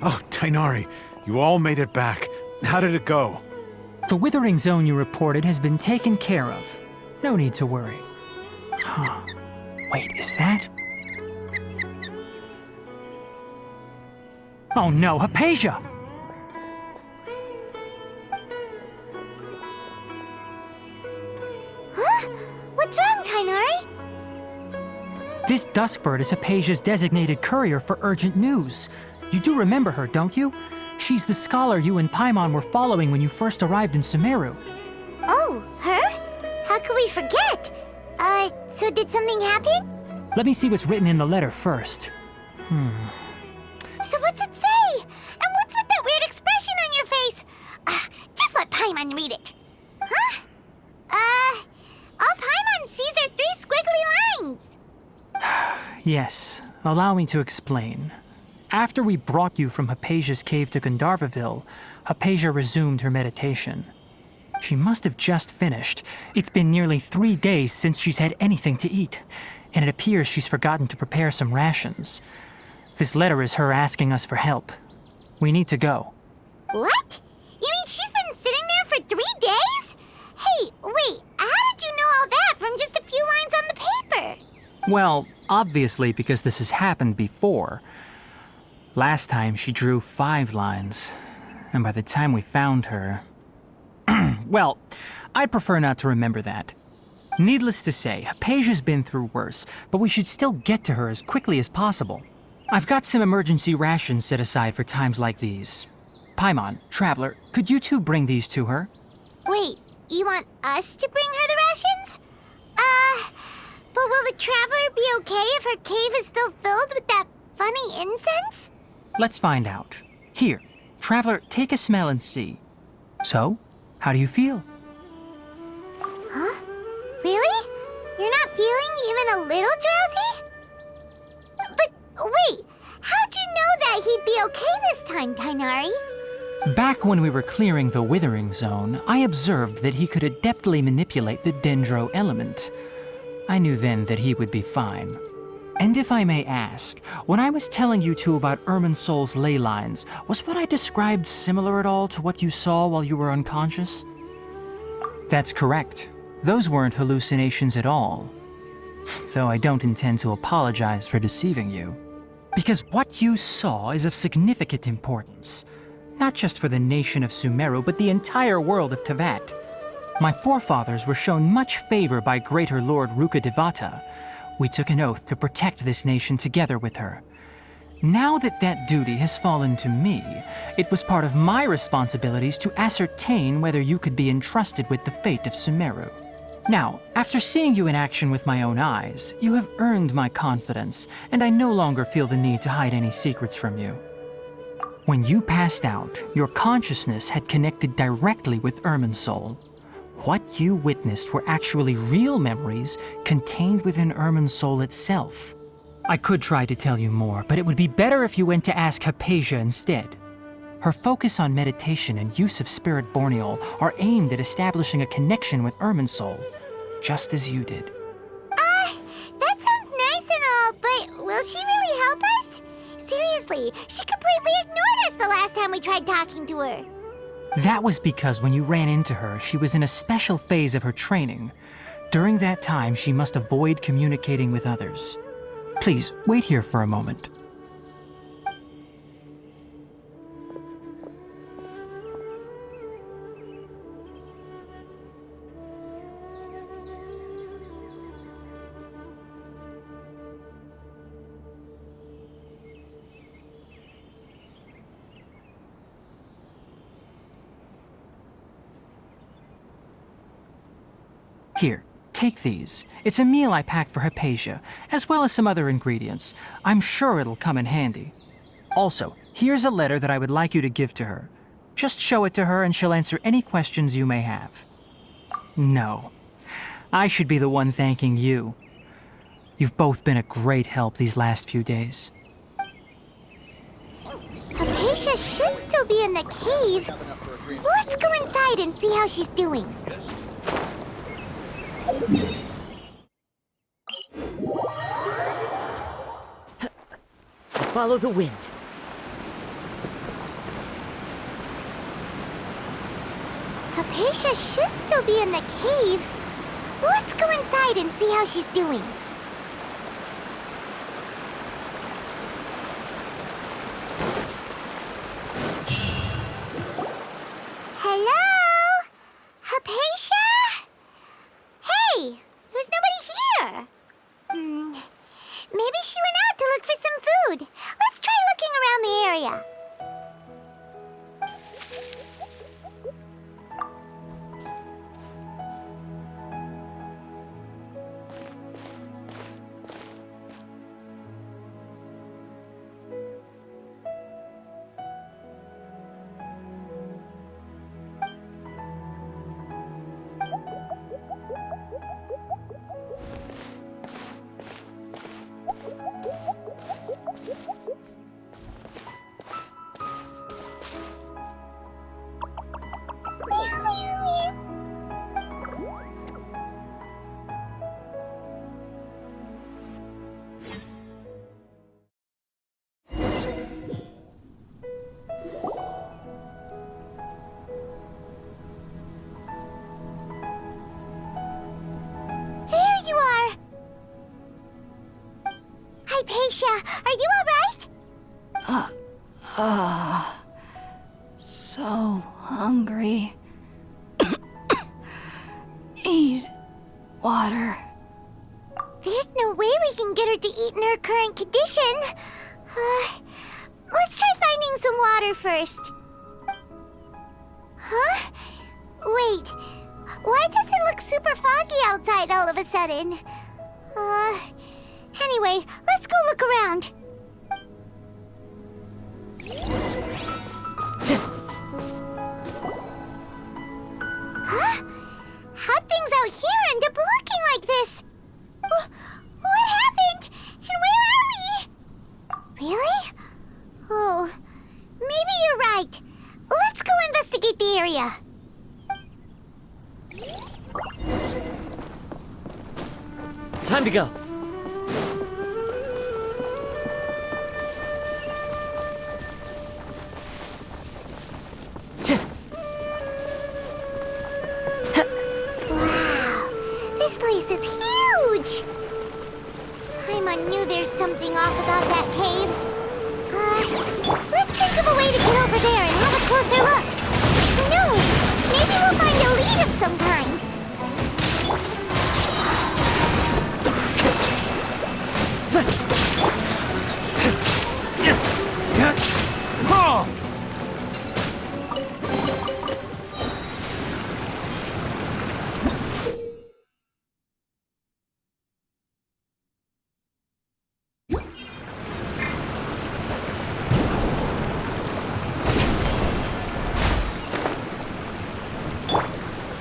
Oh, Tainari, you all made it back. How did it go? The withering zone you reported has been taken care of. No need to worry. Huh. Wait, is that? Oh no, Hypatia! Huh? What's wrong, Tainari? This Duskbird is Hypatia's designated courier for urgent news. You do remember her, don't you? She's the scholar you and Paimon were following when you first arrived in Sumeru. Oh, her? How could we forget? So did something happen? Let me see what's written in the letter first. So what's it say? And what's with that weird expression on your face? Just let Paimon read it. Huh? All Paimon sees are 3 squiggly lines. Yes, allow me to explain. After we brought you from Hypatia's cave to Gandharvaville, Hypatia resumed her meditation. She must have just finished. It's been nearly 3 days since she's had anything to eat, and it appears she's forgotten to prepare some rations. This letter is her asking us for help. We need to go. What? You mean she's been sitting there for 3 days? Hey, wait, how did you know all that from just a few lines on the paper? Well, obviously because this has happened before. Last time she drew 5 lines, and by the time we found her... Well, I'd prefer not to remember that. Needless to say, Hypatia's been through worse, but we should still get to her as quickly as possible. I've got some emergency rations set aside for times like these. Paimon, Traveler, could you two bring these to her? Wait, you want us to bring her the rations? But will the Traveler be okay if her cave is still filled with that funny incense? Let's find out. Here, Traveler, take a smell and see. So, how do you feel? Huh? Really? You're not feeling even a little drowsy? But wait, how'd you know that he'd be okay this time, Tainari? Back when we were clearing the Withering Zone, I observed that he could adeptly manipulate the Dendro element. I knew then that he would be fine. And if I may ask, when I was telling you two about Irminsul's ley lines, was what I described similar at all to what you saw while you were unconscious? That's correct. Those weren't hallucinations at all. Though I don't intend to apologize for deceiving you. Because what you saw is of significant importance. Not just for the nation of Sumeru, but the entire world of Teyvat. My forefathers were shown much favor by Greater Lord Rukkhadevata. We took an oath to protect this nation together with her. Now that that duty has fallen to me, it was part of my responsibilities to ascertain whether you could be entrusted with the fate of Sumeru. Now, after seeing you in action with my own eyes, you have earned my confidence, and I no longer feel the need to hide any secrets from you. When you passed out, your consciousness had connected directly with Irminsul. What you witnessed were actually real memories contained within Irminsul itself. I could try to tell you more, but it would be better if you went to ask Hypatia instead. Her focus on meditation and use of Spirit Borneol are aimed at establishing a connection with Irminsul, just as you did. That sounds nice and all, but will she really help us? Seriously, she completely ignored us the last time we tried talking to her. That was because when you ran into her, she was in a special phase of her training. During that time, she must avoid communicating with others. Please, wait here for a moment. Here, take these. It's a meal I packed for Hypatia, as well as some other ingredients. I'm sure it'll come in handy. Also, here's a letter that I would like you to give to her. Just show it to her and she'll answer any questions you may have. No, I should be the one thanking you. You've both been a great help these last few days. Hypatia should still be in the cave. Let's go inside and see how she's doing. Follow the wind. Hypatia should still be in the cave. Let's go inside and see how she's doing. Hello? Hypatia? Hey, there's nobody here. Maybe she went out to look for some food. Let's try looking around the area. Hypatia, are you alright? So hungry. Need water. There's no way we can get her to eat in her current condition. Let's try finding some water first. Huh? Wait, why does it look super foggy outside all of a sudden? Anyway, let's go look around. Huh? How'd things out here end up looking like this? What happened? And where are we? Really? Oh, maybe you're right. Let's go investigate the area. Time to go. Wow, this place is huge! Paimon knew there's something off about that cave. Let's think of a way to get over there and have a closer look. Who knows? Maybe we'll find a lead of some kind.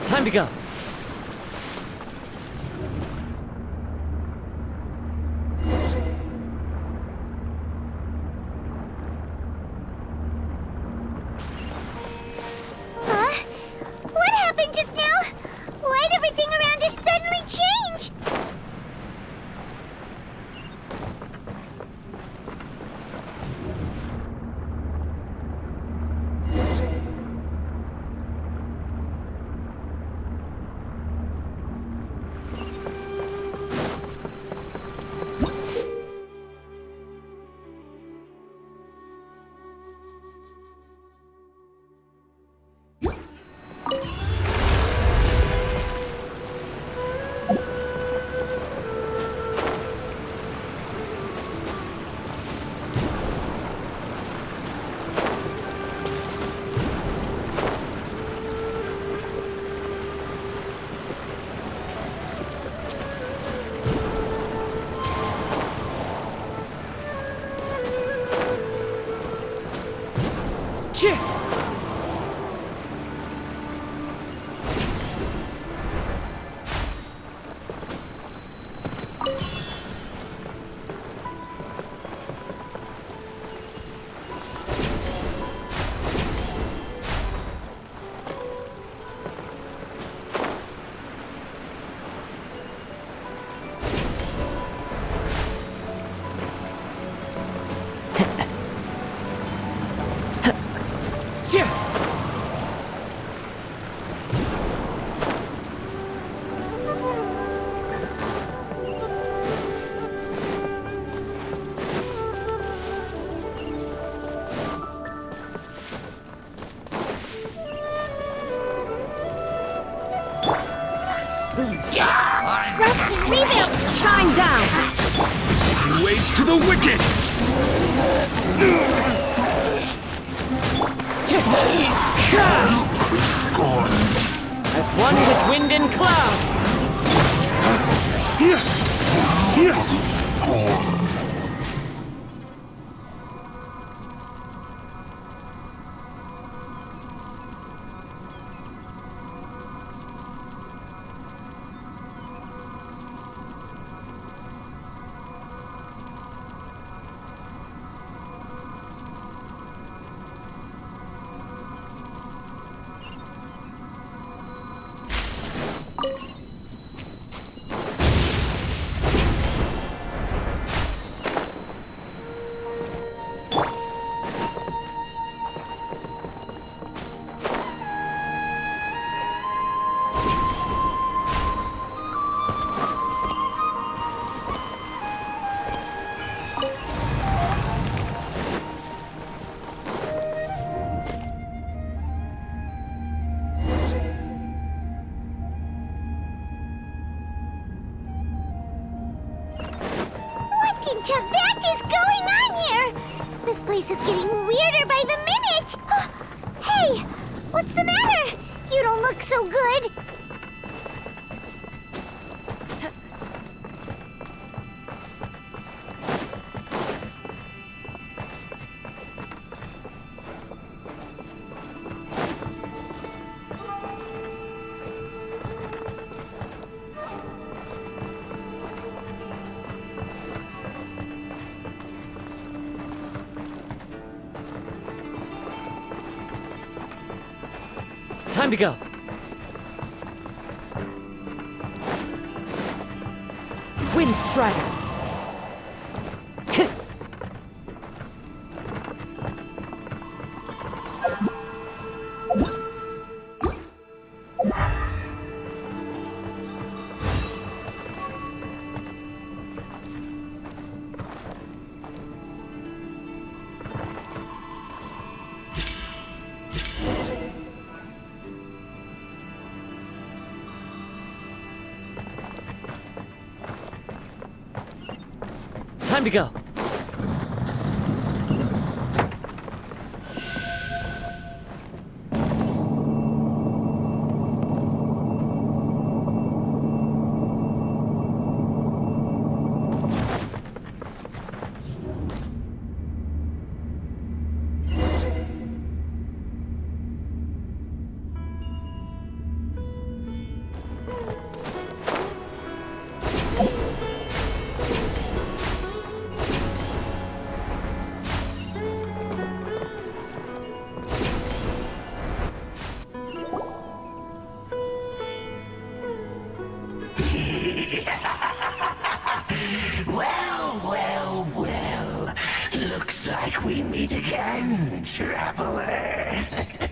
Time to go. Huh? What happened just now? Why'd everything around us suddenly change? Rebuild! Shine down! Waste to the wicked! As one with wind and cloud! What in Tibet is going on here? This place is getting weirder by the minute! Hey! What's the matter? You don't look so good! Time to go! Wind Strider! Time to go! Well. Looks like we meet again, traveler. The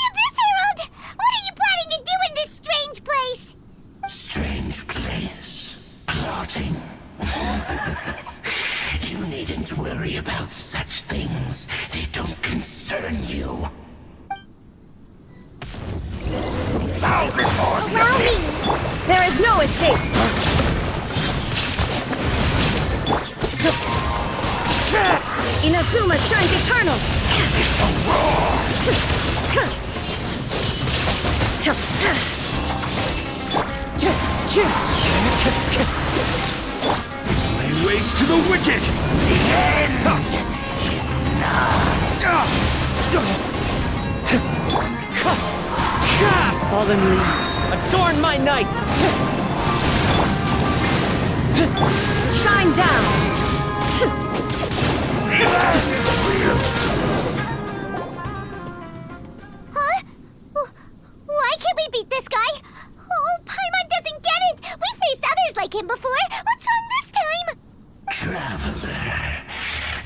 Abyss Herald! What are you planning to do in this strange place? Strange place. Plotting. You needn't worry about such things. They don't concern you. Allow me! There is no escape! Inazuma shines eternal! Lay waste to the wicked! The end is Fallen leaves, adorn my night! Shine down! Huh? Why can't we beat this guy? Oh, Paimon doesn't get it! We faced others like him before! What's wrong this time? Traveler,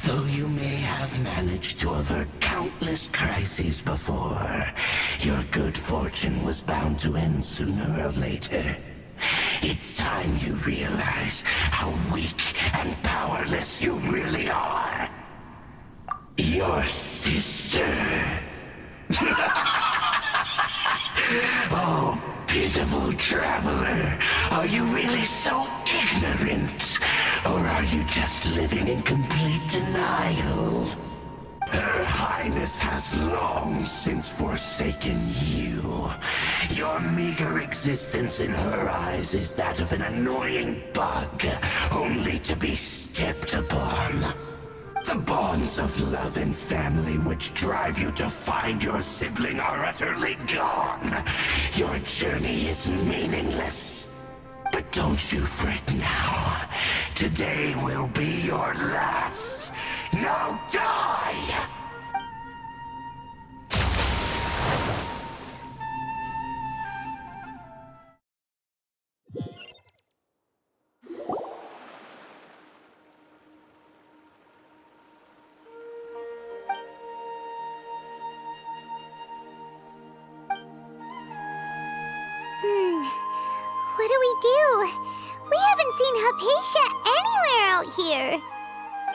though you may have managed to avert countless crises before, your good fortune was bound to end sooner or later. It's time you realize how weak and powerless you really are. Your sister. Oh, Pitiful traveler, are you really so ignorant? Or are you just living in complete denial? Her Highness has long since forsaken you. Your meager existence in her eyes is that of an annoying bug, only to be stepped upon. The bonds of love and family which drive you to find your sibling are utterly gone. Your journey is meaningless. But don't you fret now. Today will be your last. Now die! What do we do? We haven't seen Hypatia anywhere out here.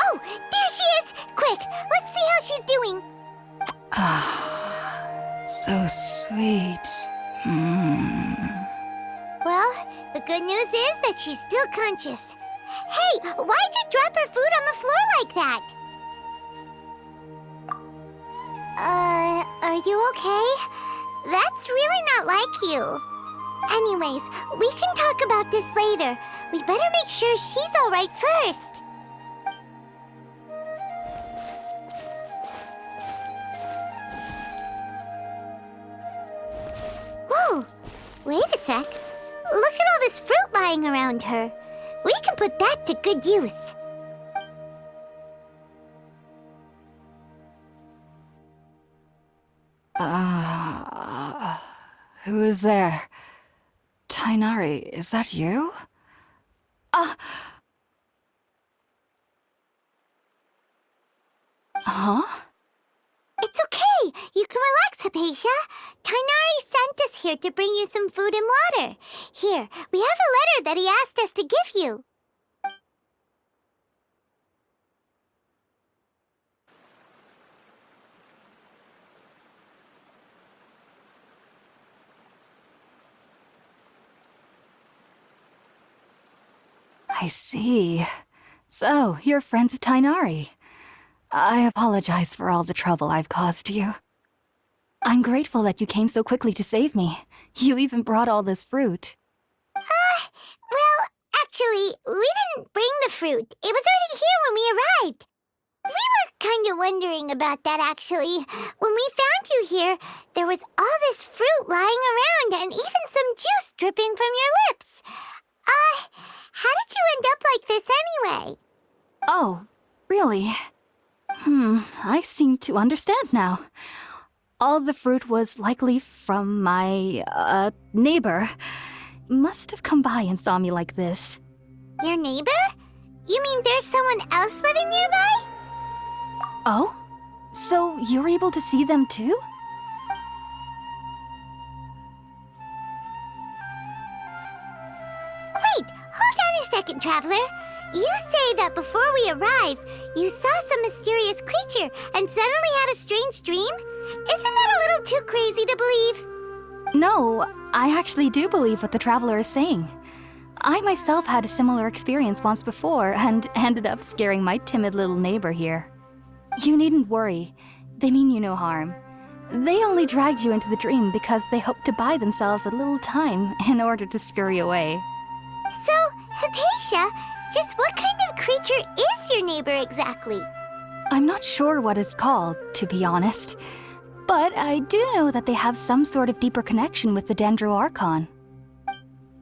Oh, there she is! Quick, let's see how she's doing. So sweet. Well, the good news is that she's still conscious. Hey, why'd you drop her food on the floor like that? Are you okay? That's really not like you. Anyways, we can talk about this later. We better make sure she's alright first. Whoa! Wait a sec. Look at all this fruit lying around her. We can put that to good use. Who is there? Tainari, is that you? Huh? It's okay. You can relax, Hypatia. Tainari sent us here to bring you some food and water. Here, we have a letter that he asked us to give you. I see. So, you're friends of Tainari. I apologize for all the trouble I've caused you. I'm grateful that you came so quickly to save me. You even brought all this fruit. Well, actually, we didn't bring the fruit. It was already here when we arrived. We were kind of wondering about that, actually. When we found you here, there was all this fruit lying around and even some juice dripping from your lips. How did you end up like this anyway? Oh, really? I seem to understand now. All the fruit was likely from my, neighbor. Must have come by and saw me like this. Your neighbor? You mean there's someone else living nearby? Oh? So you're able to see them too? Wait, hold on a second, Traveler. You say that before we arrived, you saw some mysterious creature and suddenly had a strange dream? Isn't that a little too crazy to believe? No, I actually do believe what the traveler is saying. I myself had a similar experience once before and ended up scaring my timid little neighbor here. You needn't worry. They mean you no harm. They only dragged you into the dream because they hoped to buy themselves a little time in order to scurry away. So, Hypatia, just what kind of creature is your neighbor exactly? I'm not sure what it's called, to be honest. But I do know that they have some sort of deeper connection with the Dendro Archon.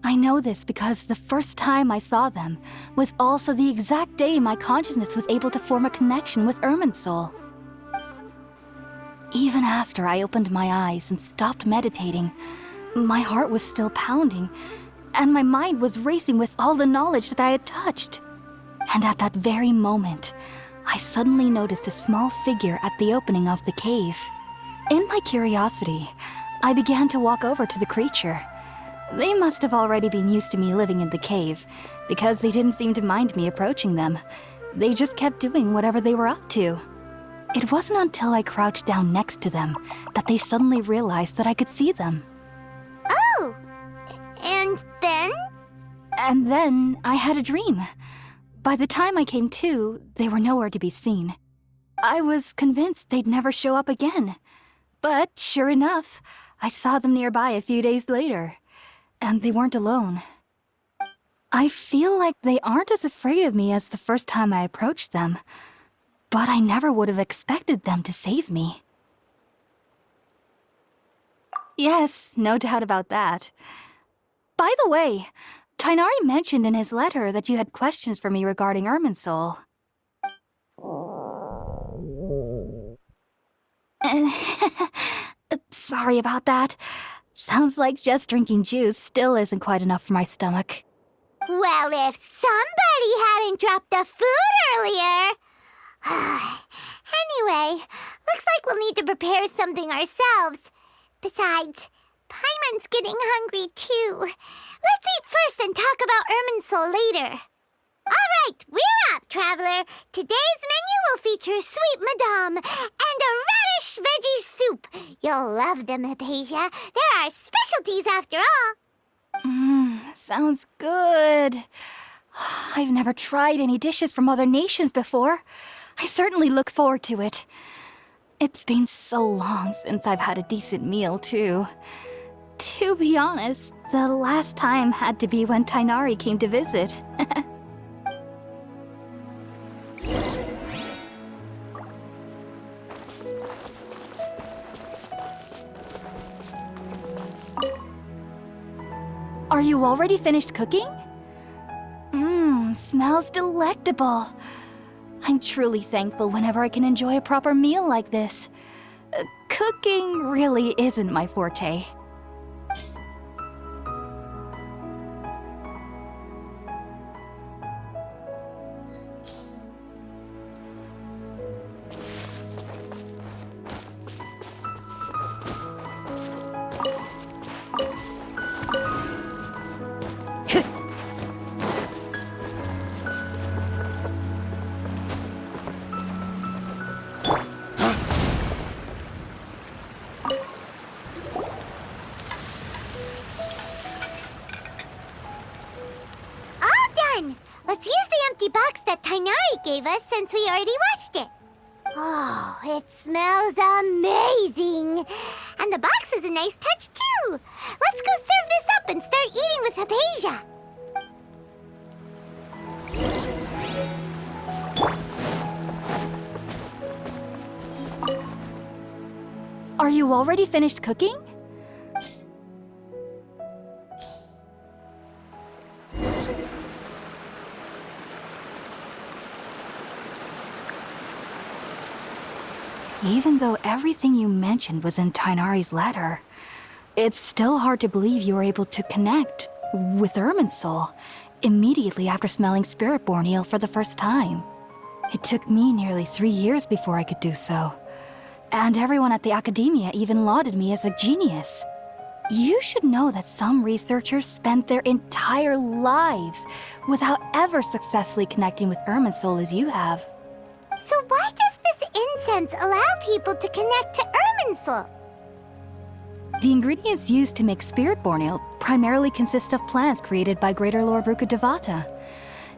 I know this because the first time I saw them was also the exact day my consciousness was able to form a connection with Irminsul. Even after I opened my eyes and stopped meditating, my heart was still pounding, and my mind was racing with all the knowledge that I had touched. And at that very moment, I suddenly noticed a small figure at the opening of the cave. In my curiosity, I began to walk over to the creature. They must have already been used to me living in the cave, because they didn't seem to mind me approaching them. They just kept doing whatever they were up to. It wasn't until I crouched down next to them that they suddenly realized that I could see them. Oh, And then? And then I had a dream. By the time I came to, they were nowhere to be seen. I was convinced they'd never show up again. But sure enough, I saw them nearby a few days later. And they weren't alone. I feel like they aren't as afraid of me as the first time I approached them. But I never would have expected them to save me. Yes, no doubt about that. By the way, Tainari mentioned in his letter that you had questions for me regarding Irminsul. Sorry about that. Sounds like just drinking juice still isn't quite enough for my stomach. Well, if somebody hadn't dropped the food earlier... Anyway, looks like we'll need to prepare something ourselves. Besides, Paimon's getting hungry too. Let's eat first and talk about Irminsul later. All right, we're up, traveler. Today's menu will feature sweet madame and a radish veggie soup. You'll love them, Hypatia. They're our specialties after all. Sounds good. I've never tried any dishes from other nations before. I certainly look forward to it. It's been so long since I've had a decent meal, too. To be honest, the last time had to be when Tainari came to visit. Are you already finished cooking? Smells delectable. I'm truly thankful whenever I can enjoy a proper meal like this. Cooking really isn't my forte. Let's use the empty box that Tainari gave us since we already watched it. Oh, it smells amazing. And the box is a nice touch, too. Let's go serve this up and start eating with Hypatia. Are you already finished cooking? Even though everything you mentioned was in Tainari's letter, it's still hard to believe you were able to connect with Irminsul immediately after smelling Spiritborn Ale for the first time. It took me nearly 3 years before I could do so. And everyone at the academia even lauded me as a genius. You should know that some researchers spend their entire lives without ever successfully connecting with Irminsul as you have. So why does this incense allow people to connect to Irminsul? The ingredients used to make Spiritborn Ale primarily consist of plants created by Greater Lord Rukkhadevata.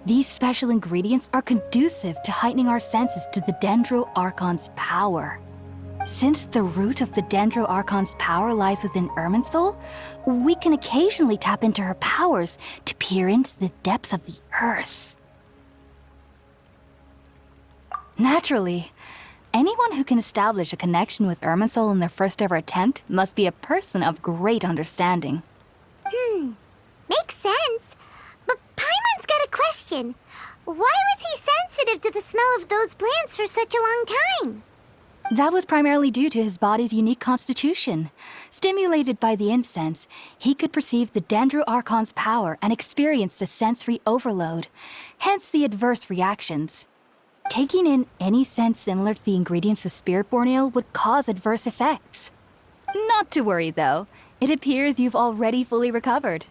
These special ingredients are conducive to heightening our senses to the Dendro Archon's power. Since the root of the Dendro Archon's power lies within Irminsul, we can occasionally tap into her powers to peer into the depths of the earth. Naturally, anyone who can establish a connection with Irminsul in their first ever attempt must be a person of great understanding. Makes sense. But Paimon's got a question. Why was he sensitive to the smell of those plants for such a long time? That was primarily due to his body's unique constitution. Stimulated by the incense, he could perceive the Dendro Archon's power and experienced a sensory overload, hence the adverse reactions. Taking in any scent similar to the ingredients of Spiritborn Ale would cause adverse effects. Not to worry, though. It appears you've already fully recovered.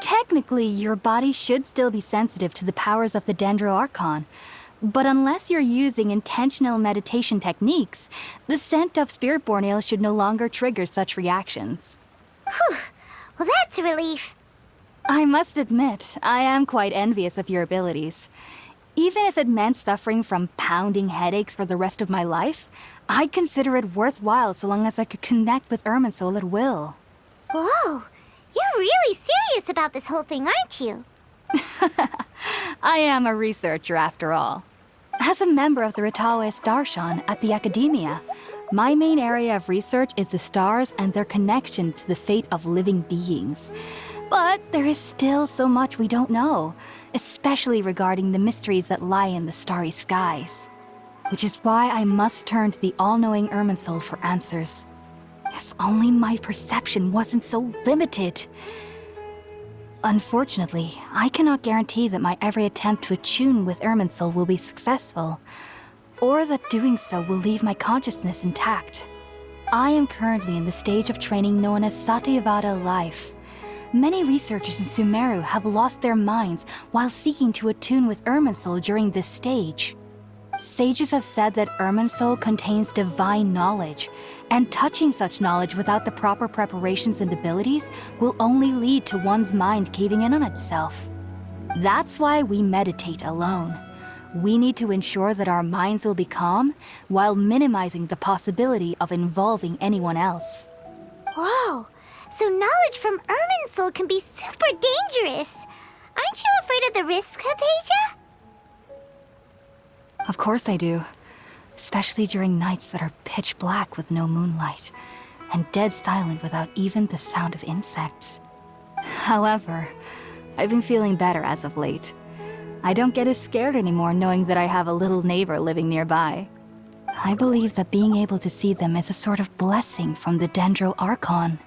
Technically, your body should still be sensitive to the powers of the Dendro Archon, but unless you're using intentional meditation techniques, the scent of Spiritborn Ale should no longer trigger such reactions. Whew. Well, that's a relief. I must admit, I am quite envious of your abilities. Even if it meant suffering from pounding headaches for the rest of my life, I'd consider it worthwhile so long as I could connect with Irminsul at will. Whoa, you're really serious about this whole thing, aren't you? I am a researcher after all. As a member of the Ritaoist Darshan at the Academia, my main area of research is the stars and their connection to the fate of living beings. But there is still so much we don't know, especially regarding the mysteries that lie in the starry skies. Which is why I must turn to the all-knowing Irminsul for answers. If only my perception wasn't so limited. Unfortunately, I cannot guarantee that my every attempt to attune with Irminsul will be successful, or that doing so will leave my consciousness intact. I am currently in the stage of training known as Satyavada life. Many researchers in Sumeru have lost their minds while seeking to attune with Irminsul during this stage. Sages have said that Irminsul contains divine knowledge, and touching such knowledge without the proper preparations and abilities will only lead to one's mind caving in on itself. That's why we meditate alone. We need to ensure that our minds will be calm while minimizing the possibility of involving anyone else. Whoa, so knowledge from Irminsul can be super dangerous. Aren't you afraid of the risks, Hypatia? Of course I do. Especially during nights that are pitch black with no moonlight, and dead silent without even the sound of insects. However, I've been feeling better as of late. I don't get as scared anymore knowing that I have a little neighbor living nearby. I believe that being able to see them is a sort of blessing from the Dendro Archon.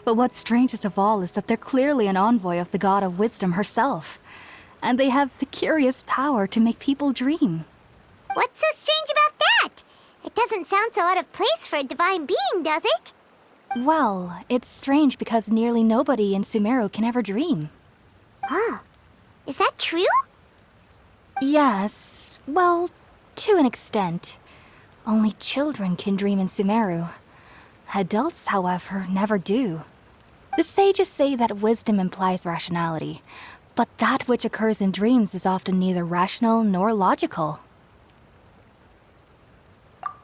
But what's strangest of all is that they're clearly an envoy of the God of Wisdom herself, and they have the curious power to make people dream. What's so strange about that? It doesn't sound so out of place for a divine being, does it? Well, it's strange because nearly nobody in Sumeru can ever dream. Huh. Is that true? Yes, well, to an extent. Only children can dream in Sumeru. Adults, however, never do. The sages say that wisdom implies rationality, but that which occurs in dreams is often neither rational nor logical.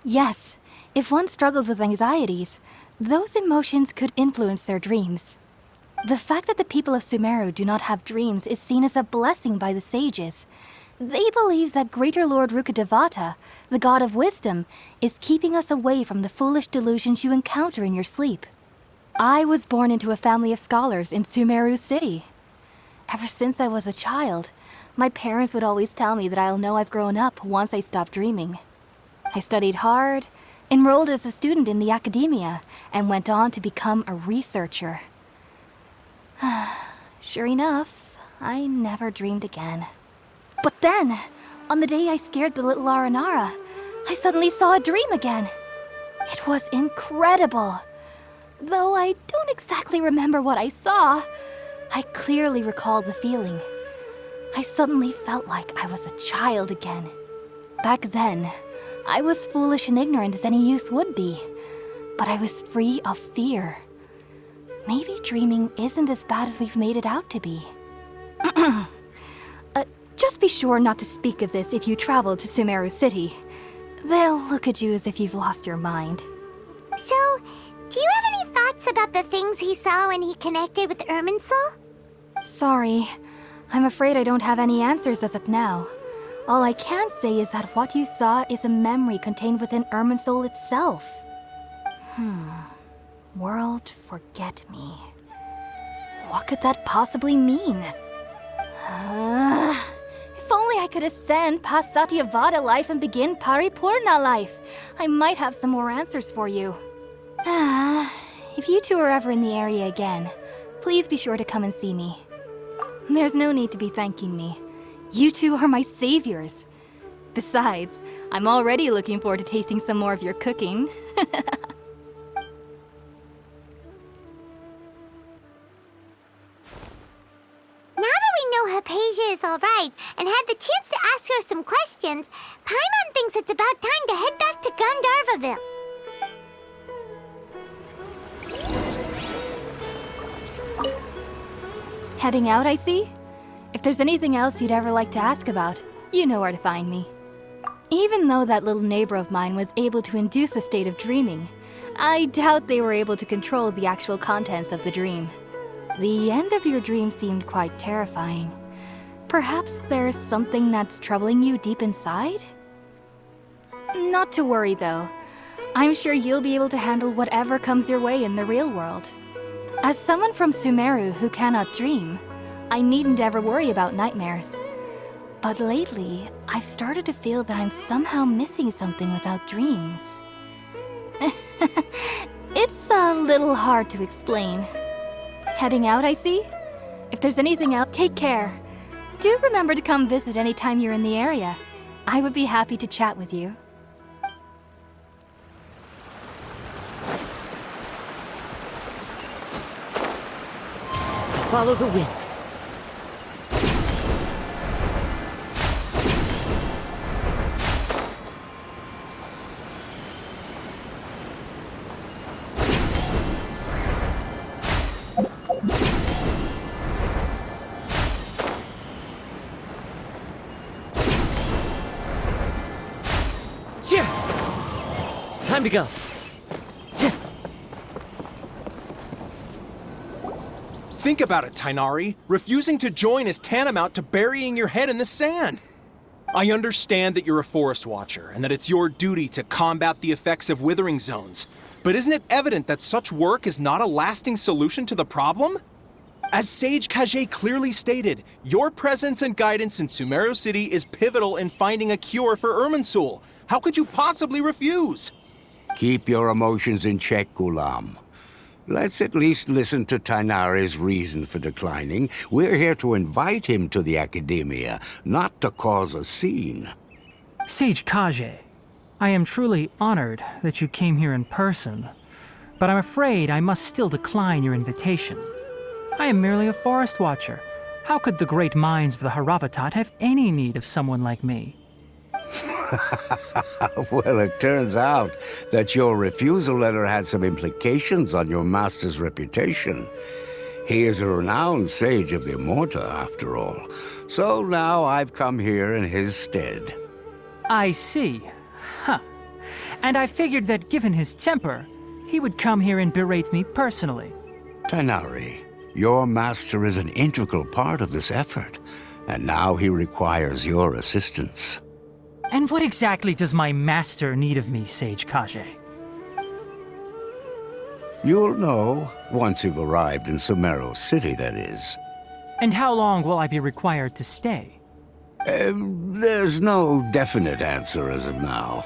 Yes, if one struggles with anxieties, those emotions could influence their dreams. The fact that the people of Sumeru do not have dreams is seen as a blessing by the sages. They believe that Greater Lord Rukkhadevata, the god of wisdom, is keeping us away from the foolish delusions you encounter in your sleep. I was born into a family of scholars in Sumeru City. Ever since I was a child, my parents would always tell me that I'll know I've grown up once I stop dreaming. I studied hard, enrolled as a student in the academia, and went on to become a researcher. Sure enough, I never dreamed again. But then, on the day I scared the little Aranara, I suddenly saw a dream again. It was incredible. Though I don't exactly remember what I saw, I clearly recall the feeling. I suddenly felt like I was a child again. Back then, I was foolish and ignorant as any youth would be, but I was free of fear. Maybe dreaming isn't as bad as we've made it out to be. Just be sure not to speak of this if you travel to Sumeru City. They'll look at you as if you've lost your mind. So, do you have any thoughts about the things he saw when he connected with Irminsul? Sorry. I'm afraid I don't have any answers as of now. All I can say is that what you saw is a memory contained within Irminsul itself. World forget me. What could that possibly mean? If only I could ascend past Satyavada life and begin Paripurna life, I might have some more answers for you. If you two are ever in the area again, please be sure to come and see me. There's no need to be thanking me. You two are my saviors. Besides, I'm already looking forward to tasting some more of your cooking. Now that we know Hypatia is alright and had the chance to ask her some questions, Paimon thinks it's about time to head back to Gandharvaville. Heading out, I see? If there's anything else you'd ever like to ask about, you know where to find me. Even though that little neighbor of mine was able to induce a state of dreaming, I doubt they were able to control the actual contents of the dream. The end of your dream seemed quite terrifying. Perhaps there's something that's troubling you deep inside? Not to worry, though. I'm sure you'll be able to handle whatever comes your way in the real world. As someone from Sumeru who cannot dream, I needn't ever worry about nightmares. But lately, I've started to feel that I'm somehow missing something without dreams. It's a little hard to explain. Heading out, I see? If there's anything else, take care. Do remember to come visit anytime you're in the area. I would be happy to chat with you. Follow the wind. Time to go. Think about it, Tainari. Refusing to join is tantamount to burying your head in the sand. I understand that you're a forest watcher and that it's your duty to combat the effects of withering zones. But isn't it evident that such work is not a lasting solution to the problem? As Sage Kage clearly stated, your presence and guidance in Sumeru City is pivotal in finding a cure for Irminsul. How could you possibly refuse? Keep your emotions in check, Gulam. Let's at least listen to Tainari's reason for declining. We're here to invite him to the Academia, not to cause a scene. Sage Kage, I am truly honored that you came here in person, but I'm afraid I must still decline your invitation. I am merely a forest watcher. How could the great minds of the Haravatat have any need of someone like me? Well, it turns out that your refusal letter had some implications on your master's reputation. He is a renowned sage of the Immorta, after all. So now I've come here in his stead. I see. Huh. And I figured that given his temper, he would come here and berate me personally. Tainari, your master is an integral part of this effort, and now he requires your assistance. And what exactly does my master need of me, Sage Kage? You'll know once you've arrived in Sumeru City, that is. And how long will I be required to stay? There's no definite answer as of now.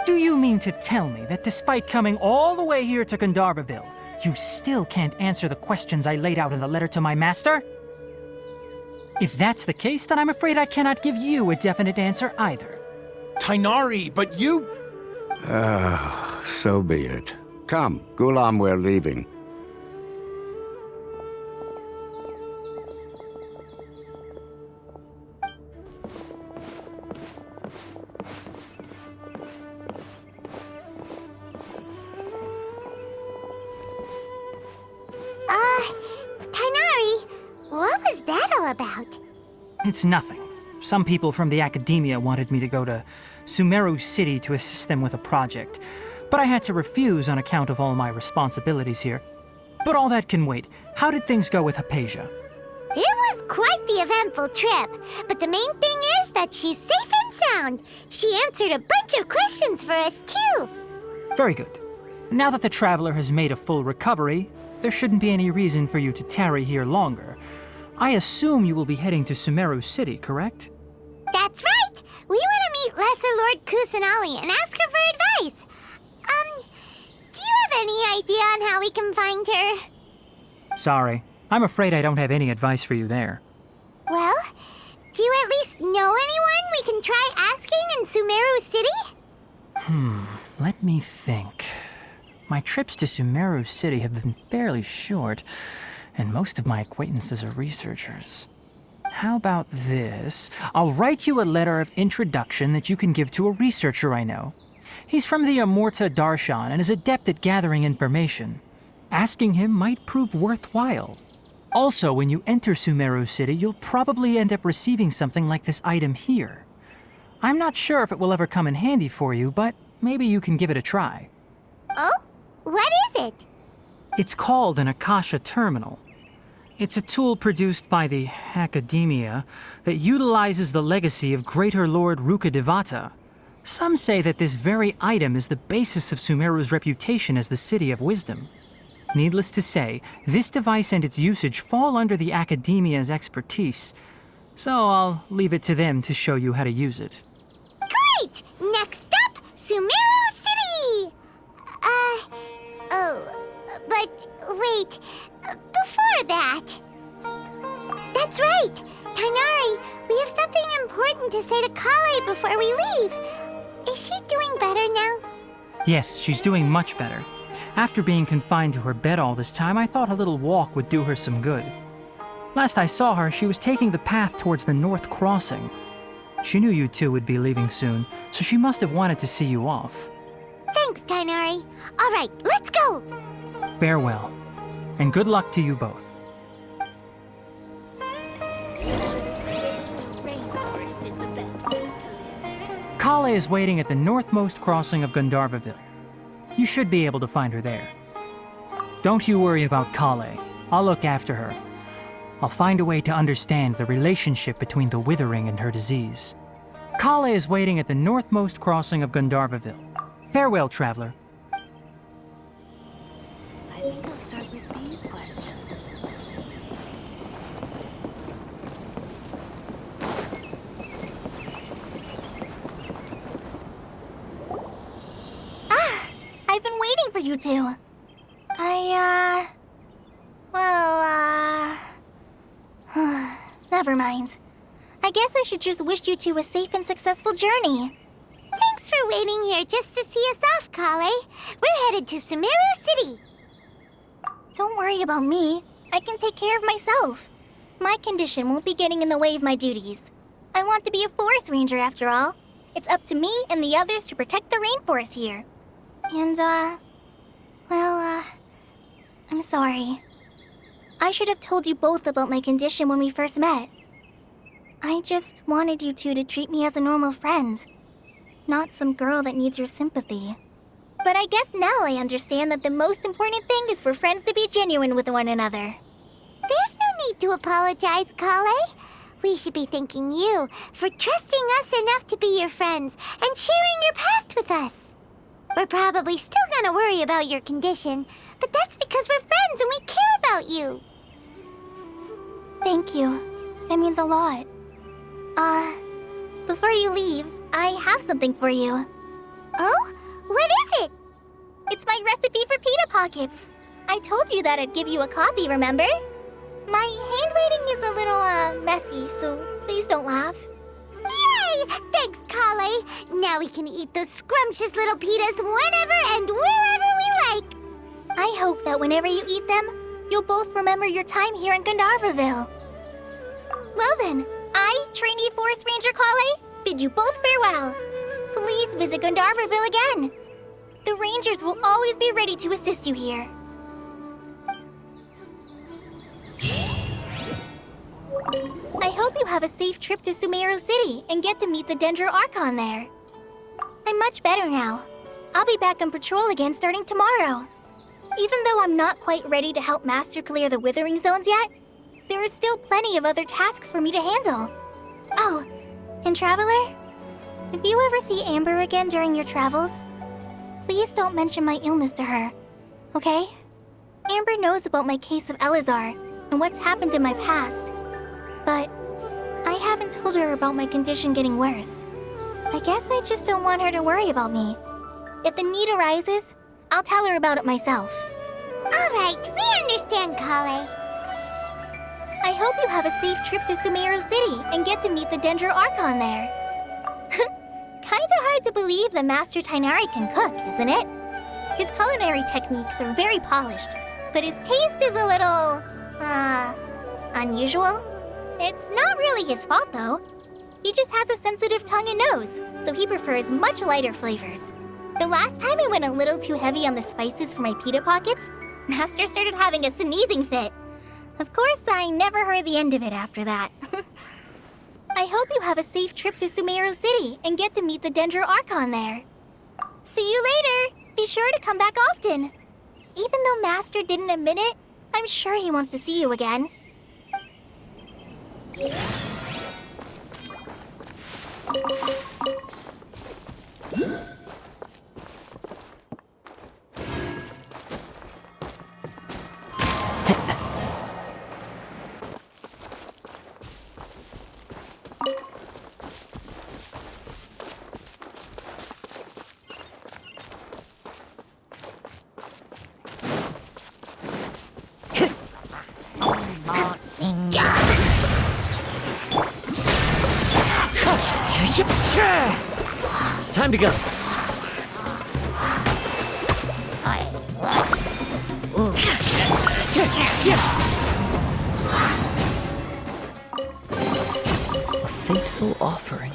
Do you mean to tell me that despite coming all the way here to Gandharvaville, you still can't answer the questions I laid out in the letter to my master? If that's the case, then I'm afraid I cannot give you a definite answer either. Tainari, but you... So be it. Come, Gulam, we're leaving. Tainari, what was that all about? It's nothing. Some people from the Academia wanted me to go to Sumeru City to assist them with a project, but I had to refuse on account of all my responsibilities here. But all that can wait. How did things go with Hypatia? It was quite the eventful trip, but the main thing is that she's safe and sound. She answered a bunch of questions for us, too. Very good. Now that the traveler has made a full recovery, there shouldn't be any reason for you to tarry here longer. I assume you will be heading to Sumeru City, correct? That's right! We want to meet Lesser Lord Kusanali and ask her for advice. Do you have any idea on how we can find her? Sorry. I'm afraid I don't have any advice for you there. Well, do you at least know anyone we can try asking in Sumeru City? Let me think. My trips to Sumeru City have been fairly short, and most of my acquaintances are researchers. How about this? I'll write you a letter of introduction that you can give to a researcher I know. He's from the Immorta Darshan and is adept at gathering information. Asking him might prove worthwhile. Also, when you enter Sumeru City, you'll probably end up receiving something like this item here. I'm not sure if it will ever come in handy for you, but maybe you can give it a try. Oh? What is it? It's called an Akasha Terminal. It's a tool produced by the Academia that utilizes the legacy of Greater Lord Rukkhadevata. Some say that this very item is the basis of Sumeru's reputation as the City of Wisdom. Needless to say, this device and its usage fall under the Academia's expertise, so I'll leave it to them to show you how to use it. Great! Next up, Sumeru City! But wait, before that... That's right! Tainari, we have something important to say to Kale before we leave. Is she doing better now? Yes, she's doing much better. After being confined to her bed all this time, I thought a little walk would do her some good. Last I saw her, she was taking the path towards the North Crossing. She knew you two would be leaving soon, so she must have wanted to see you off. Thanks, Tainari. All right, let's go! Farewell, and good luck to you both. Rainforest is the best place to live. Kale is waiting at the northmost crossing of Gandharvaville. You should be able to find her there. Don't you worry about Kale. I'll look after her. I'll find a way to understand the relationship between the withering and her disease. Kale is waiting at the northmost crossing of Gandharvaville. Farewell, traveler. I think I'll start with these questions. I've been waiting for you two. Never mind. I guess I should just wish you two a safe and successful journey. Thanks for waiting here just to see us off, Kale. We're headed to Sumeru City. Don't worry about me. I can take care of myself. My condition won't be getting in the way of my duties. I want to be a forest ranger after all. It's up to me and the others to protect the rainforest here. And, I'm sorry. I should have told you both about my condition when we first met. I just wanted you two to treat me as a normal friend, not some girl that needs your sympathy. But I guess now I understand that the most important thing is for friends to be genuine with one another. There's no need to apologize, Kale. We should be thanking you for trusting us enough to be your friends and sharing your past with us. We're probably still gonna worry about your condition, but that's because we're friends and we care about you. Thank you. That means a lot. Before you leave, I have something for you. Oh? What is it? It's my recipe for pita pockets. I told you that I'd give you a copy, remember? My handwriting is a little, messy, so please don't laugh. Yay! Thanks, Kale. Now we can eat those scrumptious little pitas whenever and wherever we like. I hope that whenever you eat them, you'll both remember your time here in Gandharvaville. Well then, I, trainee Forest Ranger Kale, bid you both farewell. Please visit Gandharvaville again. The Rangers will always be ready to assist you here. I hope you have a safe trip to Sumeru City and get to meet the Dendro Archon there. I'm much better now. I'll be back on patrol again starting tomorrow. Even though I'm not quite ready to help Master clear the Withering Zones yet, there is still plenty of other tasks for me to handle. Oh, and Traveler, if you ever see Amber again during your travels, please don't mention my illness to her, okay? Amber knows about my case of Elazar and what's happened in my past, but I haven't told her about my condition getting worse. I guess I just don't want her to worry about me. If the need arises, I'll tell her about it myself. All right, we understand, Kale. I hope you have a safe trip to Sumeru City and get to meet the Dendro Archon there. Kinda hard to believe that Master Tainari can cook, isn't it? His culinary techniques are very polished, but his taste is a little, unusual. It's not really his fault, though. He just has a sensitive tongue and nose, so he prefers much lighter flavors. The last time I went a little too heavy on the spices for my pita pockets, Master started having a sneezing fit. Of course, I never heard the end of it after that. I hope you have a safe trip to Sumeru City and get to meet the Dendro Archon there. See you later! Be sure to come back often. Even though Master didn't admit it, I'm sure he wants to see you again. Time to go. A fateful offering.